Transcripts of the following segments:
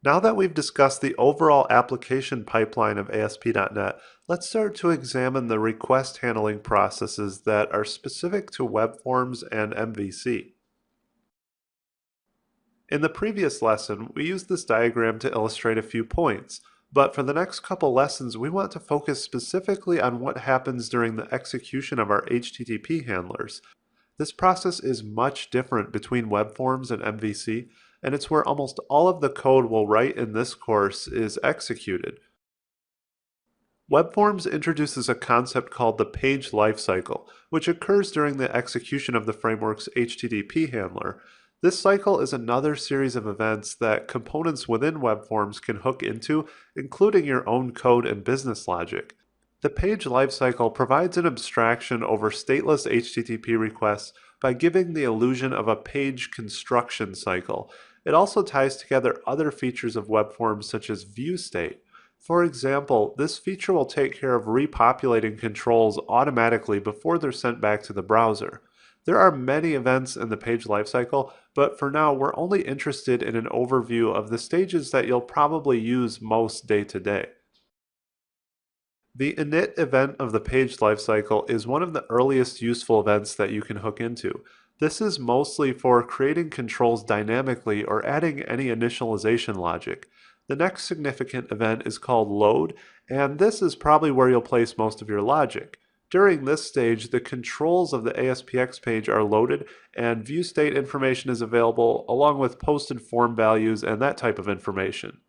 Now that we've discussed the overall application pipeline of ASP.NET, let's start to examine the request handling processes that are specific to Web Forms and MVC. In the previous lesson, we used this diagram to illustrate a few points, but for the next couple lessons, we want to focus specifically on what happens during the execution of our HTTP handlers. This process is much different between Web Forms and MVC, and it's where almost all of the code we'll write in this course is executed. Web Forms introduces a concept called the page lifecycle, which occurs during the execution of the framework's HTTP handler. This cycle is another series of events that components within Web Forms can hook into, including your own code and business logic. The page lifecycle provides an abstraction over stateless HTTP requests by giving the illusion of a page construction cycle. It also ties together other features of Web Forms such as view state. For example, this feature will take care of repopulating controls automatically before they're sent back to the browser. There are many events in the page lifecycle, but for now we're only interested in an overview of the stages that you'll probably use most day to day. The init event of the page lifecycle is one of the earliest useful events that you can hook into. This is mostly for creating controls dynamically or adding any initialization logic. The next significant event is called load, and this is probably where you'll place most of your logic. During this stage, the controls of the ASPX page are loaded and view state information is available along with posted form values and that type of information.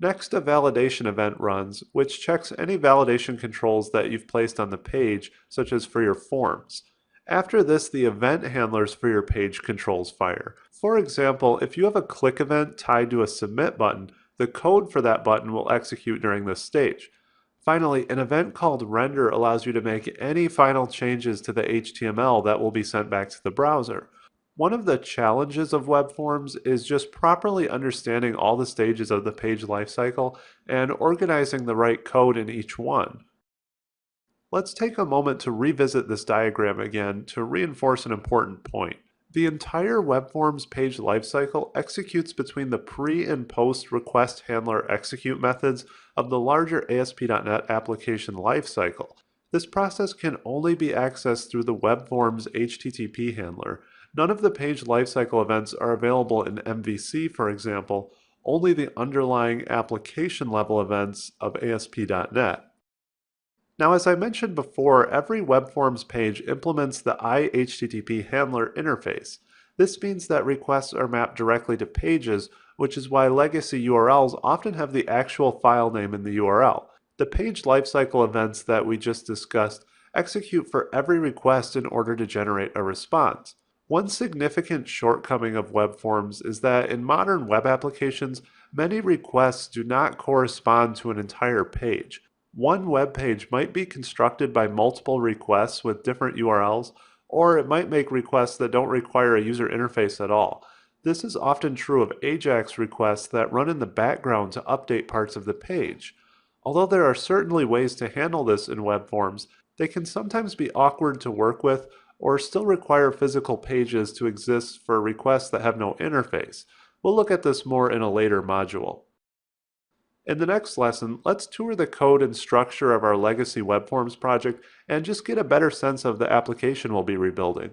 Next, a validation event runs, which checks any validation controls that you've placed on the page, such as for your forms. After this, the event handlers for your page controls fire. For example, if you have a click event tied to a submit button, the code for that button will execute during this stage. Finally, an event called render allows you to make any final changes to the HTML that will be sent back to the browser. One of the challenges of Web Forms is just properly understanding all the stages of the page lifecycle and organizing the right code in each one. Let's take a moment to revisit this diagram again to reinforce an important point. The entire Web Forms page lifecycle executes between the pre and post request handler execute methods of the larger ASP.NET application lifecycle. This process can only be accessed through the Web Forms HTTP handler. None of the page lifecycle events are available in MVC, for example, only the underlying application level events of ASP.NET. Now, as I mentioned before, every Web Forms page implements the iHTTP handler interface. This means that requests are mapped directly to pages, which is why legacy URLs often have the actual file name in the URL. The page lifecycle events that we just discussed execute for every request in order to generate a response. One significant shortcoming of Web Forms is that in modern web applications, many requests do not correspond to an entire page. One web page might be constructed by multiple requests with different URLs, or it might make requests that don't require a user interface at all. This is often true of AJAX requests that run in the background to update parts of the page. Although there are certainly ways to handle this in Web Forms, they can sometimes be awkward to work with or still require physical pages to exist for requests that have no interface. We'll look at this more in a later module. In the next lesson, let's tour the code and structure of our legacy Web Forms project and just get a better sense of the application we'll be rebuilding.